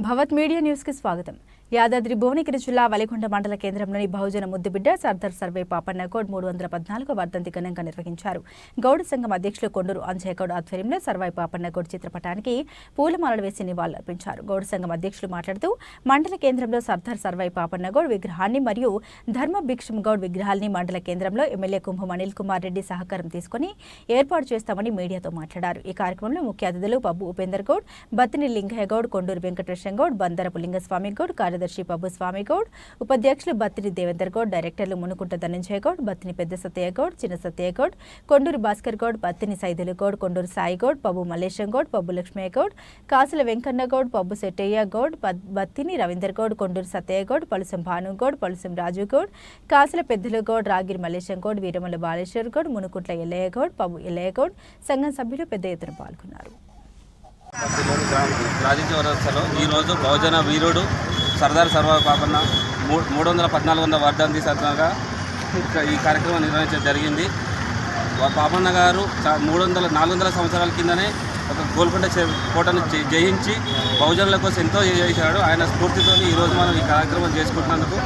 భవత్ media news కి స్వాగతం. యాదాద్రి భువనగిరి జిల్లా వలిగొండ మండల కేంద్రంలోని బహుజన ముద్దుబిడ్డ సర్దార్ సర్వే పాపన్న గౌడ్ 314వ వర్ధంతి ఘనంగా నిర్వహించారు. గౌడ సంఘం అధ్యక్షులు కొండూరు అంజయ్య గౌడ్ ఆధ్వర్యంలో సర్వై పాపన్న గౌడ్ చిత్రపటానికి పూలమాలలు వేసి నివాళులర్పించారు. గౌడ సంఘం అధ్యక్షులు మాట్లాడుతూ మండల కేంద్రంలో సర్దార్ సర్వై పాపన్న గౌడ్ విగ్రహాన్ని మరియు ధర్మ భిక్షం గౌడ్ విగ్రహాల్ని మండల కేంద్రంలో ఎమ్మెల్యే కుంభం అనిల్ కుమార్ రెడ్డి సహకారం తీసుకుని ఏర్పాటు చేస్తామని మీడియాతో మాట్లాడారు. ఈ కార్యక్రమంలో ముఖ్య అతిథులు పబ్బు ఉపేందర్ గౌడ్, బత్తిని లింగయ్య గౌడ్, కొండూరు వెంకటేశ్వర గౌడ్, బందరపు లింగస్వామి గౌడ్, కార్యదర్శి పబ్బు స్వామి గౌడ్, ఉపాధ్యక్షులు బత్తిని దేవేందర్ గౌడ్, డైరెక్టర్లు మునుకుంట ధనంజయ గౌడ్, బత్తిని పెద్ద సత్తయ్య గౌడ్, చిన్న సత్తయ్య గౌడ్, కొండూరు భాస్కర్ గౌడ్, బత్తిని సైదులు గౌడ్, కొండూరు సాయి గౌడ్, పబ్బు మల్లేశం గౌడ్, పబ్బు లక్ష్మయ్య గౌడ్, కాసుల వెంకన్న గౌడ్, పబ్బు సెట్టయ్య గౌడ్, బత్తిని రవీందర్ గౌడ్, కొండూరు సత్తయ్య గౌడ్, పలుసం భాను గౌడ్, పలుసం రాజు గౌడ్, కాసుల పెద్దలు గౌడ్, రాగిరి మల్లేశం గౌడ్, వీరమల బాలేశ్వర్ గౌడ్, మునుకుంట్ల ఎల్లయ్య గౌడ్, పబ్బు ఎల్లయ్య గౌడ్, సంఘం సభ్యులు పెద్ద ఎత్తున పాల్గొన్నారు. రాజకీయ ఈరోజు బహుజన వీరుడు సర్దార్ సర్వై పాపన్న 314వ వర్ధంతి సందర్భంగా ఈ కార్యక్రమం నిర్వహించడం జరిగింది. పాపన్న గారు 400 సంవత్సరాల కిందనే ఒక గోల్కొండ కోటను జయించి బహుజనుల కోసం ఎంతో చేశాడు. ఆయన స్ఫూర్తితో ఈరోజు మనం ఈ కార్యక్రమం చేసుకుంటున్నందుకు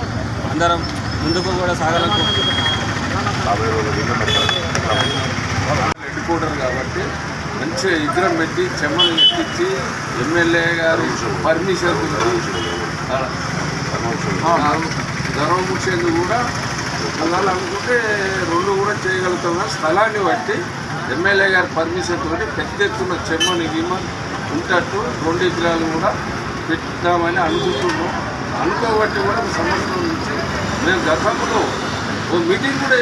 అందరం ముందుకు కూడా సాగాలని ఎన్నుకోవడం కాబట్టి మంచిగా విగ్రహం పెట్టి చెమ్మలు ఎక్కించి ఎమ్మెల్యే గారు పర్మిషన్ ధర్మముక్షేందు కూడా అలా అనుకుంటే 2 కూడా చేయగలుగుతాం. స్థలాన్ని బట్టి ఎమ్మెల్యే గారి పర్మిషన్ తోటి పెద్ద ఎత్తున చెమ్మని ఉంటట్టు 2 విగ్రహాలు కూడా పెట్టామని అనుకుంటున్నాం. అనుకోబట్టి కూడా సంవత్సరం నుంచి మేము గతంలో ఓ మీటింగ్ కూడా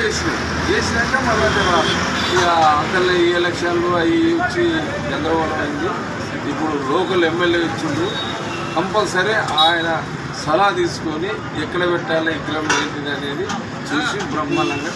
చేసినాక మళ్ళీ ఇక అక్కడ ఈ ఎలక్షన్లు అవి వచ్చి గందరగోళం అయింది. ఇప్పుడు లోకల్ ఎమ్మెల్యే ఇచ్చిండు. కంపల్సరీ ఆయన సలహా తీసుకొని ఎక్కడ పెట్టాలి విగ్రహం ఏంటిది అనేది చూసి బ్రహ్మాండంగా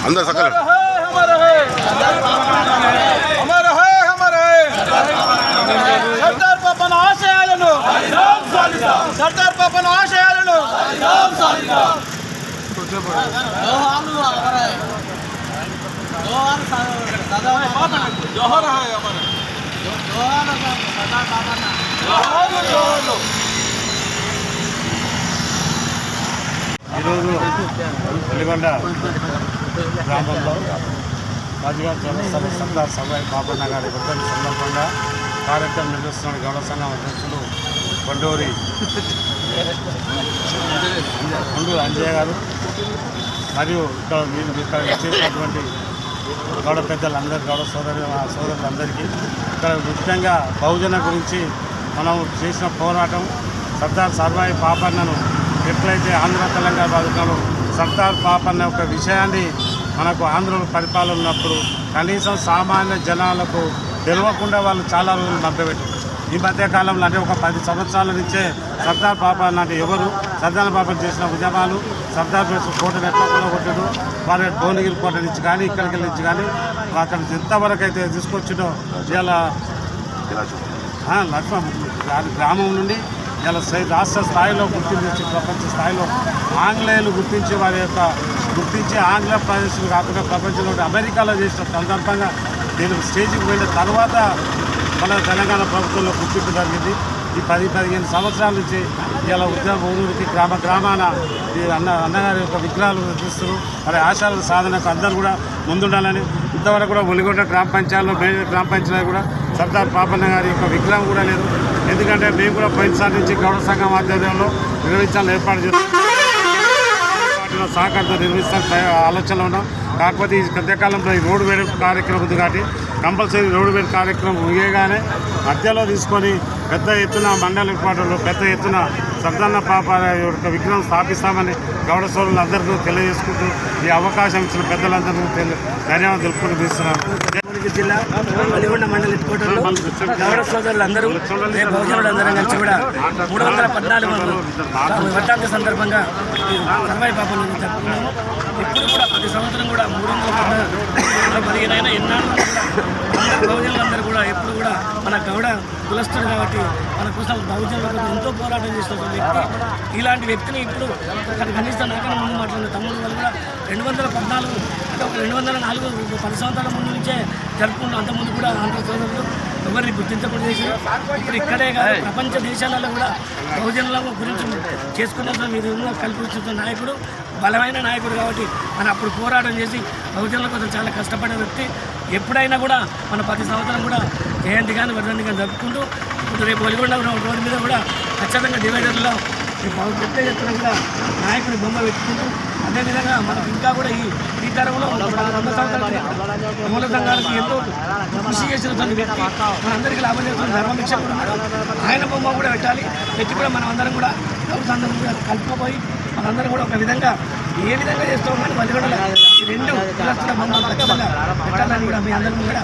अंदर सकल సర్దార్ పాపన్న ఆశయాలను సర్దార్ పాపన్న ఆశయాలను ఈరోజు వలిగొండ గ్రామంలో రాజుగారి జన్మస్థలం సర్దార్ సర్వై పాపన్న గారి వర్ధంతి సందర్భంగా కార్యక్రమం నిర్వహిస్తున్న గౌడ సంఘం అధ్యక్షులు కొండూరు అంజయ్య గారు మరియు ఇక్కడ చేసినటువంటి గౌడ పెద్దలందరూ గౌడ సోదరులందరికీ ఇక్కడ ముఖ్యంగా బహుజన గురించి మనం చేసిన పోరాటం సర్దార్ సర్వై పాపన్నను ఎట్లయితే ఆంధ్ర తెలంగాణ రాజకీయాలు సర్దార్ పాపన్న ఒక విషయాన్ని మనకు ఆంధ్రలో పరిపాలన ఉన్నప్పుడు కనీసం సామాన్య జనాలకు తెలియకుండా వాళ్ళు చాలా రోజులు మభ్యపెట్టారు. ఈ మధ్యకాలంలో అంటే ఒక 10 సంవత్సరాల నుంచే సర్దార్ పాపన్న అంటే ఎవరు సర్దార్ పాపన్న చేసిన ఉద్యమాలు సర్దార్ కోటను ఎట్లా కొట్టడు వారి భువనగిరి కోట నుంచి కానీ ఇక్కడికి నుంచి కానీ అక్కడ ఎంతవరకు అయితే తీసుకొచ్చినో ఇలా గ్రామం నుండి ఇలా రాష్ట్ర స్థాయిలో గుర్తించి ప్రపంచ స్థాయిలో ఆంగ్లేయులు గుర్తించి వారి యొక్క ఆంధ్రప్రదేశ్లు కాకుండా ప్రపంచంలో అమెరికాలో చేసిన సందర్భంగా నేను స్టేజ్కి వెళ్ళిన తర్వాత మన తెలంగాణ ప్రభుత్వంలో గుర్తింపు జరిగింది. ఈ 10-15 సంవత్సరాల నుంచి ఇలా ఊరికి గ్రామాన ఈ అన్నగారి యొక్క విగ్రహాలు తీస్తున్నారు. మరి ఆశయాల సాధనకు అందరూ కూడా ముందుండాలని ఇంతవరకు కూడా వలిగొండ గ్రామ పంచాయతీలో కూడా సర్దార్ పాపన్న గారి యొక్క విగ్రహం కూడా లేదు. ఎందుకంటే మేము కూడా పోయినసారి నుంచి గౌడ సంఘం ఆధ్వర్యంలో నిర్వహించాలని ఏర్పాటు చేస్తాం. సహకారంతో నిర్వహిస్తానికి ఆలోచనలో ఉన్నాం. కాకపోతే ఈ మధ్యకాలంలో ఈ రోడ్డు వేడుక కార్యక్రమం ఉంది కాబట్టి కంపల్సరీ రోడ్డు వేడుక కార్యక్రమం ముగియగానే మధ్యలో తీసుకొని పెద్ద ఎత్తున మండల పాటలో పెద్ద ఎత్తున సర్దాన్న పాప యొక్క విగ్రహం స్థాపిస్తామని గౌడ సోదరులందరికీ తెలియజేసుకుంటూ ఈ అవకాశం ఇచ్చిన పెద్దలందరికీ ధన్యవాదాలు తెలుపుకుంటూ తీస్తున్నాను. జిల్లా వలిగొండ మండలి కోటలో గౌడ సోదరులందరూ బహుజనులందరం కలిసి కూడా 314 వర్ధంతి సందర్భంగా సర్వాయి పాపను జరుపుకున్నాము. ఇప్పుడు కూడా ప్రతి సంవత్సరం కూడా 315 ఎన్నాళ్ళు బహుజనులందరూ కూడా ఎప్పుడు కూడా మన గౌడ కులస్తుడు కాబట్టి మన కోసం బహుజనులకు ఎంతో పోరాటం చేసిన వ్యక్తి. ఇలాంటి వ్యక్తిని ఇప్పుడు కనీసం నాకన్నా ముందు మాట్లాడిన తమ్ముడు వాళ్ళు కూడా 214 204 10 సంవత్సరాల ముందు నుంచే జరుపుకున్న అంతకుముందు కూడా ఆంధ్ర సోదరులు ఎవరిని గుర్తించకుండా చేశారు. ఇప్పుడు ఇక్కడే కాదు ప్రపంచ దేశాలలో కూడా బహుజనుల గురించి చేసుకున్న విధంగా కల్పించిన నాయకుడు, బలమైన నాయకుడు కాబట్టి మనం అప్పుడు పోరాటం చేసి బహుజనుల కోసం చాలా కష్టపడే వ్యక్తి. ఎప్పుడైనా కూడా మన ప్రతి సంవత్సరం కూడా జయంతి కానీ వర్ధంతి కానీ జరుపుకుంటూ ఇప్పుడు రేపు వలిగొండ రోడ్డు మీద కూడా ఖచ్చితంగా డివైడర్లో పెద్ద ఎత్తున కూడా నాయకుడి బొమ్మ పెట్టుకుంటూ అదేవిధంగా మనకు ఇంకా కూడా ఈ తరంలో 100 సంవత్సరాల మూల సంఘాలకు ఎంతో కృషి చేసినటువంటి వ్యక్తి, మనందరికీ లాభం చేస్తున్న ధర్మభిక్షకుడు ఆయన బొమ్మ కూడా పెట్టాలి. పెట్టి కూడా మనం అందరం కూడా అందరం కూడా కలుపుకోపోయి మనందరం కూడా ఒక విధంగా ఏ విధంగా చేస్తాం కానీ వలిగొండలో ఈ 2 కులస్తుల బొమ్మలు ఖచ్చితంగా పెట్టాలని కూడా మీ అందరం కూడా